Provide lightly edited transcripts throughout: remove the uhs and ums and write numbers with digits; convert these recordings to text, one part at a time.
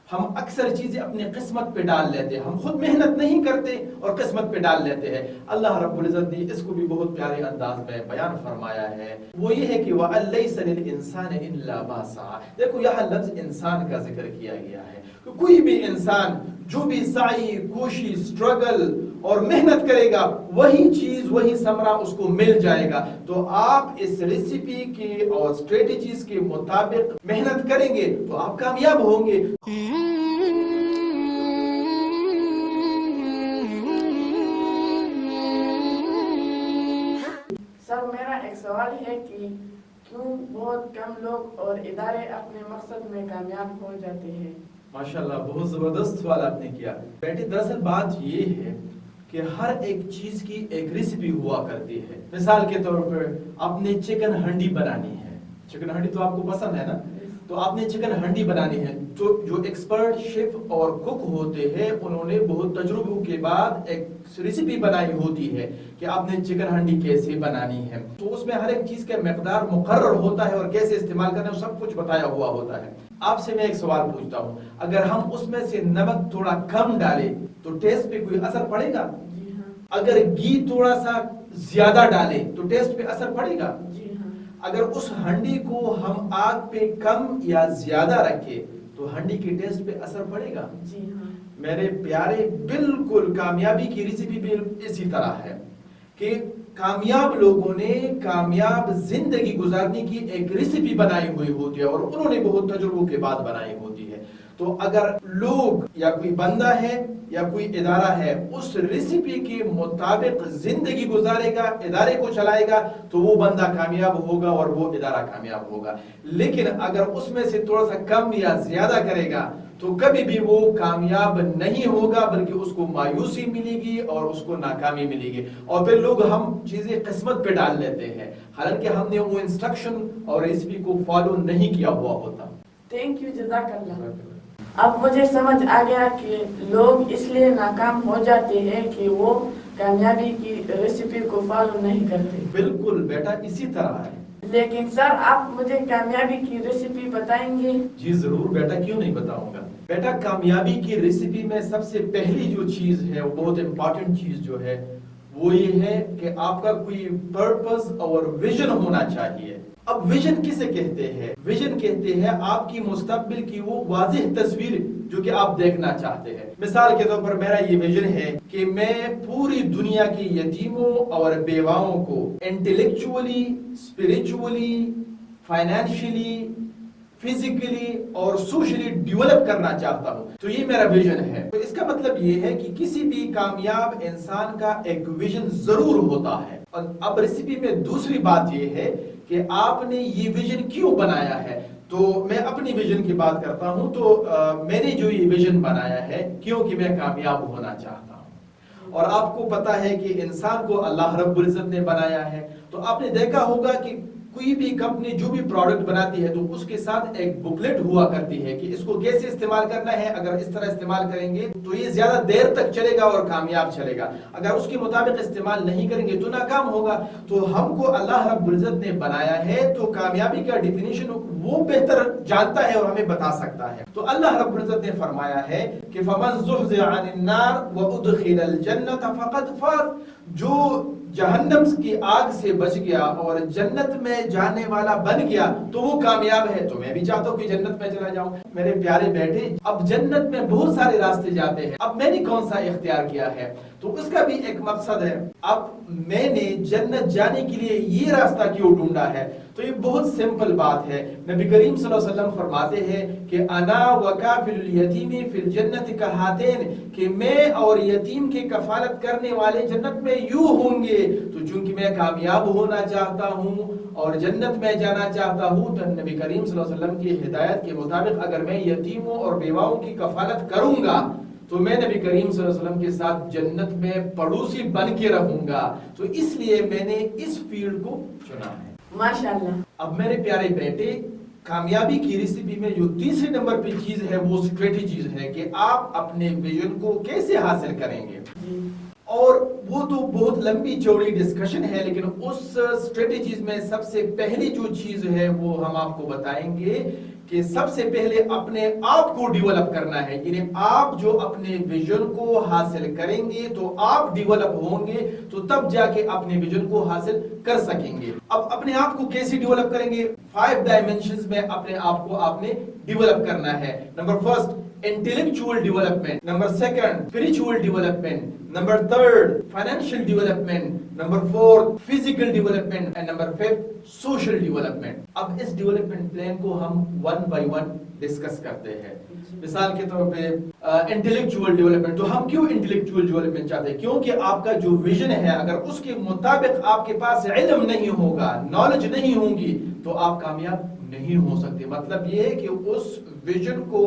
ہم اکثر چیزیں اپنی قسمت پہ ڈال لیتے ہیں، ہم خود محنت نہیں کرتے اور قسمت پہ ڈال لیتے ہیں۔ اللہ رب العزت نے اس کو بھی بہت پیارے انداز میں بیان فرمایا ہے، وہ یہ ہے کہ وَأَن لَيْسَ لِلْإِنسَانِ إِلَّا مَا سَعَىٰ۔ دیکھو یہاں لفظ انسان کا ذکر کیا گیا ہے کہ کوئی بھی انسان جو بھی سعی، کوشش، سٹرگل اور محنت کرے گا وہی چیز، وہی ثمرہ اس کو مل جائے گا۔ تو آپ اس ریسیپی کے اور اسٹریٹجیز کے مطابق محنت کریں گے تو آپ کامیاب ہوں گے۔ سر میرا ایک سوال ہے کہ کیوں بہت کم لوگ اور ادارے اپنے مقصد میں کامیاب ہو جاتے ہیں؟ ماشاءاللہ، بہت زبردست سوال آپ نے کیا بیٹے۔ دراصل بات یہ ہے کہ ہر ایک چیز کی ایک ریسیپی ہوا کرتی ہے۔ مثال کے طور پر آپ نے چکن ہنڈی بنانی ہے، چکن ہنڈی تو آپ کو پسند ہے نا، تو آپ نے چکن ہنڈی بنانی ہے، تو جو ایکسپرٹ شیف اور کک ہوتے ہیں انہوں نے بہت تجربوں کے بعد ایک ریسیپی بنائی ہوتی ہے کہ آپ نے چکن ہنڈی کیسے بنانی ہے، تو اس میں ہر ایک چیز کا مقدار مقرر ہوتا ہے اور کیسے استعمال کرنا ہے سب کچھ بتایا ہوا ہوتا ہے۔ آپ سے میں ایک سوال پوچھتا ہوں، اگر ہم اس میں سے نمک تھوڑا کم ڈالیں تو ٹیسٹ پہ کوئی اثر پڑے گا؟ جی ہاں۔ اگر گھی تھوڑا سا زیادہ ڈالیں تو ٹیسٹ پہ اثر پڑے گا؟ جی ہاں۔ اگر اس ہنڈی کو ہم آگ پہ کم یا زیادہ رکھے تو ہنڈی کی ٹیسٹ پہ اثر پڑے گا؟ جی ہاں۔ میرے پیارے، بالکل کامیابی کی ریسیپی بھی اسی طرح ہے کہ کامیاب لوگوں نے کامیاب زندگی گزارنے کی ایک ریسیپی بنائی ہوئی ہوتی ہے اور انہوں نے بہت تجربوں کے بعد بنائی ہوتی ہے۔ تو اگر لوگ یا کوئی بندہ ہے یا کوئی ادارہ ہے اس ریسیپی کے مطابق زندگی گزارے گا، ادارے کو چلائے گا تو وہ بندہ کامیاب ہوگا اور وہ ادارہ کامیاب ہوگا۔ لیکن اگر اس میں سے تھوڑا سا کم یا زیادہ کرے گا تو کبھی بھی وہ کامیاب نہیں ہوگا بلکہ اس کو مایوسی ملے گی اور اس کو ناکامی ملے گی، اور پھر لوگ ہم چیزیں قسمت پہ ڈال لیتے ہیں حالانکہ ہم نے وہ انسٹرکشن اور ریسیپی کو فالو نہیں کیا ہوا ہوتا۔ تھینک یو، جزاک اللہ۔ اب مجھے سمجھ آ گیا کہ لوگ اس لیے ناکام ہو جاتے ہیں کہ وہ کامیابی کی ریسیپی کو فالو نہیں کرتے۔ بالکل بیٹا، اسی طرح ہے۔ لیکن سر آپ مجھے کامیابی کی ریسیپی بتائیں گے؟ جی ضرور بیٹا، کیوں نہیں بتاؤں گا۔ بیٹا کامیابی کی ریسیپی میں سب سے پہلی جو چیز ہے، وہ بہت امپورٹنٹ چیز جو ہے وہ یہ ہے کہ آپ کا کوئی پرپس اور ویژن ہونا چاہیے۔ اب ویژن کسے کہتے ہیں؟ ویژن کہتے ہیں آپ کی مستقبل کی وہ واضح تصویر جو کہ آپ دیکھنا چاہتے ہیں۔ مثال کے طور پر میرا یہ ویژن ہے کہ میں پوری دنیا کی یتیموں اور بیواؤں کو انٹلیکچولی، اسپرچولی، فائنینشلی، فزیکلی اور سوشلی ڈیولپ کرنا چاہتا ہوں، تو یہ میرا ویژن ہے۔ تو اس کا مطلب یہ ہے کہ کسی بھی کامیاب انسان کا ایک ویژن ضرور ہوتا ہے۔ اور اب ریسیپی میں دوسری بات یہ ہے کہ آپ نے یہ ویژن کیوں بنایا ہے، تو میں اپنی ویژن کی بات کرتا ہوں۔ تو میں نے جو یہ ویژن بنایا ہے کیونکہ میں کامیاب ہونا چاہتا ہوں، اور آپ کو پتا ہے کہ انسان کو اللہ رب العزت نے بنایا ہے، تو آپ نے دیکھا ہوگا کہ کوئی بھی کمپنی جو بھی پروڈکٹ بناتی ہے تو اس کے ساتھ ایک بکلیٹ ہوا کرتی ہے کہ اس کو کیسے استعمال کرنا ہے، اگر اس طرح استعمال کریں گے تو یہ زیادہ دیر تک چلے گا اور کامیاب چلے گا، اگر اس کے مطابق استعمال نہیں کریں گے تو ناکام ہوگا۔ تو ہم کو اللہ رب العزت نے بنایا ہے تو کامیابی کا ڈیفینیشن وہ بہتر جانتا ہے اور ہمیں بتا سکتا ہے۔ تو اللہ رب العزت نے فرمایا ہے کہ فَمَنْ زُحْزِحَ عَنِ النَّارِ وَأُدْخِلَ الْجَنَّةَ فَقَدْ فَازَ، جو جہنم کی آگ سے بچ گیا اور جنت میں جانے والا بن گیا تو وہ کامیاب ہے۔ تو میں بھی چاہتا ہوں کہ جنت میں چلا جاؤں۔ میرے پیارے بیٹے، اب جنت میں بہت سارے راستے جاتے ہیں، اب میں نے کون سا اختیار کیا ہے، تو اس کا بھی ایک مقصد ہے۔ اب میں نے جنت جانے کے لیے یہ راستہ کیوں ڈھونڈا ہے، تو یہ بہت سمپل بات ہے۔ نبی کریم صلی اللہ علیہ وسلم فرماتے ہیں کہ انا وکافل الیتیم فی الجنت کہاتین، کہ میں اور یتیم کے کفالت کرنے والے جنت میں یوں ہوں گے۔ تو چونکہ میں کامیاب ہونا چاہتا ہوں اور جنت میں جانا چاہتا ہوں تو نبی کریم صلی اللہ علیہ وسلم کی ہدایت کے مطابق اگر میں یتیموں اور بیواؤں کی کفالت کروں گا تو میں نبی کریم صلی اللہ علیہ وسلم کے ساتھ جنت میں پڑوسی بن کے رہوں گا۔ تو اس لیے میں نے اس فیلڈ کو چنا ہے۔ ماشاءاللہ۔ اب میرے پیارے بیٹے، کامیابی کی ریسیپی میں جو تیسرے نمبر پہ چیز ہے وہ اسٹریٹجیز ہے کہ آپ اپنے ویژن کو کیسے حاصل کریں گے، اور وہ تو بہت لمبی چوڑی ڈسکشن ہے، لیکن اس اسٹریٹجیز میں سب سے پہلی جو چیز ہے وہ ہم آپ کو بتائیں گے کہ سب سے پہلے اپنے آپ کو ڈیولپ کرنا ہے. یعنی آپ جو اپنے ویژن کو حاصل کریں گے تو آپ ڈیولپ ہوں گے تو تب جا کے اپنے ویژن کو حاصل کر سکیں گے. اب اپنے آپ کو کیسے ڈیولپ کریں گے؟ 5 ڈائمینشنز میں اپنے آپ کو آپ نے ڈیولپ کرنا ہے. Number first intellectual development, number second spiritual development, number third financial development, number fourth physical development and number fifth social development. اب اس ڈیولپمنٹ پلان کو ہم ون بائی ون ڈسکس کرتے ہیں. مثال کے طور پہ انٹلیکچوئل ڈیولپمنٹ. تو ہم کیوں انٹلیکچوئل ڈیولپمنٹ چاہتے ہیں؟ کیونکہ آپ کا جو ویژن ہے اگر اس کے مطابق آپ کے پاس علم نہیں ہوگا، نالج نہیں ہوگی تو آپ کامیاب نہیں ہو سکتے. مطلب یہ ہے کہ اس ویژن کو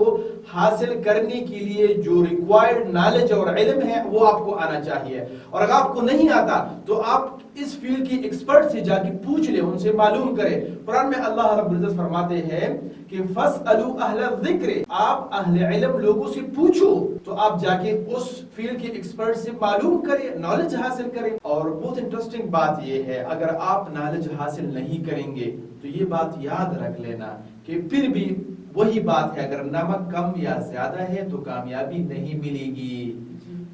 حاصل کرنے کے لیے جو ریکوائرڈ نالج اور علم ہے وہ آپ کو آنا چاہیے. اور اگر آپ کو نہیں آتا تو آپ اس فیلڈ کی ایکسپرٹ سے جا کے پوچھ لیں، ان سے معلوم کریں. قرآن میں اللہ رب العزت فرماتے ہیں کہ فَاسْأَلُوا أَهْلَ الذِّكْرِ، آپ اہل علم لوگوں سے پوچھو. تو آپ جا کے اس فیلڈ کے ایکسپرٹ سے معلوم کریں، نالج حاصل کریں. اور بہت انٹرسٹنگ بات یہ ہے اگر آپ نالج حاصل نہیں کریں گے تو یہ بات یاد رکھ لینا کہ پھر بھی وہی بات ہے، اگر نمک کم یا زیادہ ہے تو کامیابی نہیں ملے گی.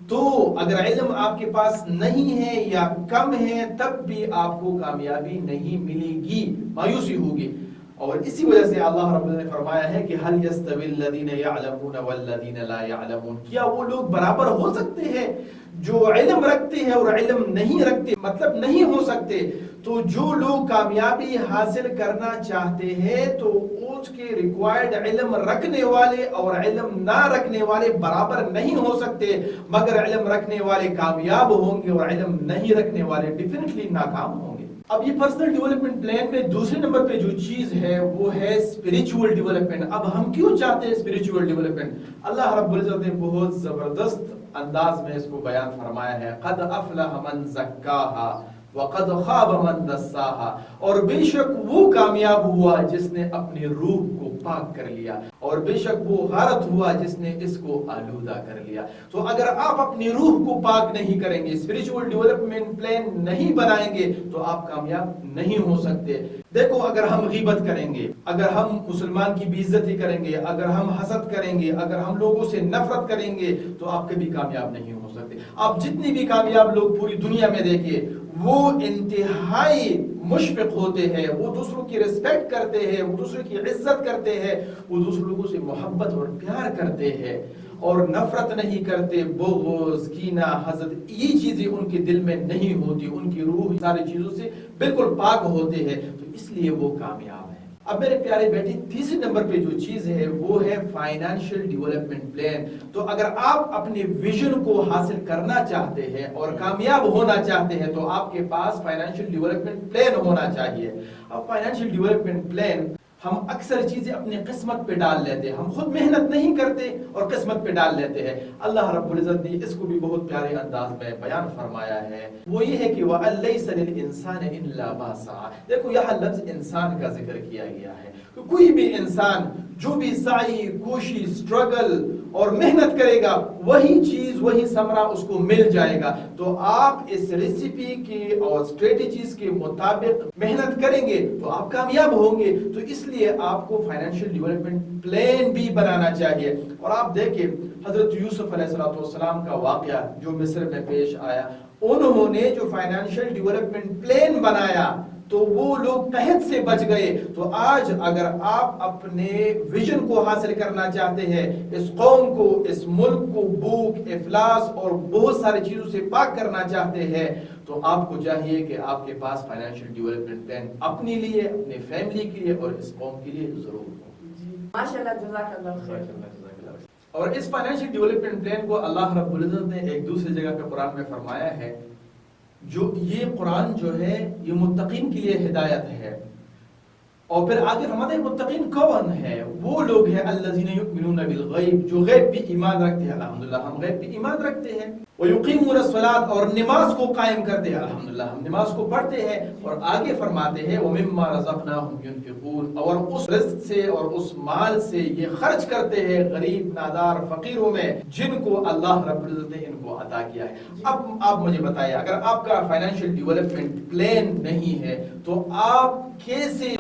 تو اگر علم آپ کے پاس نہیں ہے یا کم ہے تب بھی آپ کو کامیابی نہیں ملے گی، مایوسی ہوگی. اور اسی وجہ سے اللہ رب العزت نے فرمایا ہے کہ هل يستوي الذين يعلمون والذين لا يعلمون، کیا وہ لوگ برابر ہو سکتے ہیں جو علم رکھتے ہیں اور علم نہیں رکھتے؟ مطلب نہیں ہو سکتے. تو جو لوگ کامیابی حاصل کرنا چاہتے ہیں تو اس کے ریکوائرڈ علم رکھنے والے اور علم نہ رکھنے والے برابر نہیں ہو سکتے، مگر علم رکھنے والے کامیاب ہوں گے اور علم نہیں رکھنے والے ڈیفینیٹلی ناکام ہوں گے. اب یہ پرسنل ڈیولپمنٹ پلان میں دوسرے نمبر پہ جو چیز ہے وہ ہے اسپریچول ڈیولپمنٹ. اب ہم کیوں چاہتے ہیں اسپریچول ڈیولپمنٹ؟ اللہ رب العزت نے بہت زبردست انداز میں اس کو بیان فرمایا ہے. قد افلح من زکاہا وقد خاب من دساہا، اور بے شک وہ کامیاب ہوا جس نے اپنی روح کو پاک کر لیا اور بے شک وہ غارت ہوا جس نے اس کو آلودہ کر لیا. تو اگر آپ اپنی روح کو پاک نہیں کریں گے، اسپریچول ڈیولپمنٹ پلان نہیں بنائیں گے تو آپ کامیاب نہیں ہو سکتے. دیکھو اگر ہم غیبت کریں گے، اگر ہم مسلمان کی بے عزتی کریں گے، اگر ہم حسد کریں گے، اگر ہم لوگوں سے نفرت کریں گے تو آپ کبھی کامیاب نہیں ہو سکتے. آپ جتنی بھی کامیاب لوگ پوری دنیا میں دیکھیں وہ انتہائی مشفق ہوتے ہیں، وہ دوسروں کی ریسپیکٹ کرتے ہیں، وہ دوسروں کی عزت کرتے ہیں، وہ دوسروں لوگوں سے محبت اور پیار کرتے ہیں اور نفرت نہیں کرتے. بغض، کینہ، حسد، یہ چیزیں ان کے دل میں نہیں ہوتی. ان کی روح ساری چیزوں سے بالکل پاک ہوتے ہیں، تو اس لیے وہ کامیاب ہیں. اب میرے پیارے بیٹے تیسرے نمبر پہ جو چیز ہے وہ ہے فائنانشل ڈیولپمنٹ پلان. تو اگر آپ اپنے ویژن کو حاصل کرنا چاہتے ہیں اور کامیاب ہونا چاہتے ہیں تو آپ کے پاس فائنانشل ڈیولپمنٹ پلان ہونا چاہیے. اب فائنانشل ڈیولپمنٹ پلان ہم اکثر چیزیں اپنی قسمت پہ ڈال لیتے ہیں، ہم خود محنت نہیں کرتے اور قسمت پہ ڈال لیتے ہیں. اللہ رب العزت نے اس کو بھی بہت پیارے انداز میں بیان فرمایا ہے. وہ یہ ہے کہ وَأَلَّيْسَ لِلْإِنسَانِ إِلَّا مَا سَعَى. دیکھو یہاں لفظ انسان کا ذکر کیا گیا ہے کہ کوئی بھی انسان جو بھی سعی، کوشش، اسٹرگل اور محنت کرے گا وہی چیز، وہی ثمرہ اس کو مل جائے گا. تو آپ اس ریسیپی کے اور اسٹریٹجیز کے مطابق محنت کریں گے تو آپ کامیاب ہوں گے. تو اس لیے آپ کو فائنینشیل ڈیولپمنٹ پلان بھی بنانا چاہیے. اور آپ دیکھیں حضرت یوسف علیہ السلام کا واقعہ جو مصر میں پیش آیا، انہوں نے جو فائنینشیل ڈیولپمنٹ پلان بنایا تو وہ لوگ قحط سے بچ گئے. تو آج اگر آپ اپنے ویژن کو حاصل کرنا چاہتے ہیں، اس قوم کو، اس ملک کو بھوک، افلاس اور بہت ساری چیزوں سے پاک کرنا چاہتے ہیں تو آپ کو چاہیے کہ آپ کے پاس فائنینشیل ڈیولپمنٹ پلان اپنے لیے، اپنے فیملی کے لیے اور اس قوم کے لیے ضرور ہو. ماشاءاللہ، جزاک اللہ خیر. اور اس فائنینشیل ڈیولپمنٹ پلان کو اللہ رب العزت نے ایک دوسری جگہ پہ قرآن میں فرمایا ہے. جو یہ قرآن جو ہے یہ متقین کے لیے ہدایت ہے. اور پھر آگے فرماتے ہیں متقین کون ہے؟ وہ لوگ ہیں الذین یؤمنون بالغیب، جو غیب پہ ایمان رکھتے ہیں. الحمدللہ ہم غیب پہ ایمان رکھتے ہیں. ویقیمون الصلاۃ، اور نماز کو قائم کرتے ہیں. الحمدللہ ہم نماز کو پڑھتے ہیں. اور آگے فرماتے ہیں ومما رزقناہم ینفقون، اور اس رزق سے اور اس مال سے یہ خرچ کرتے ہیں غریب، نادار، فقیروں میں جن کو اللہ رب العزت نے ان کو عطا کیا ہے. اب آپ مجھے بتائیے اگر آپ کا فائنینشیل ڈیولپمنٹ پلان نہیں ہے تو آپ کیسے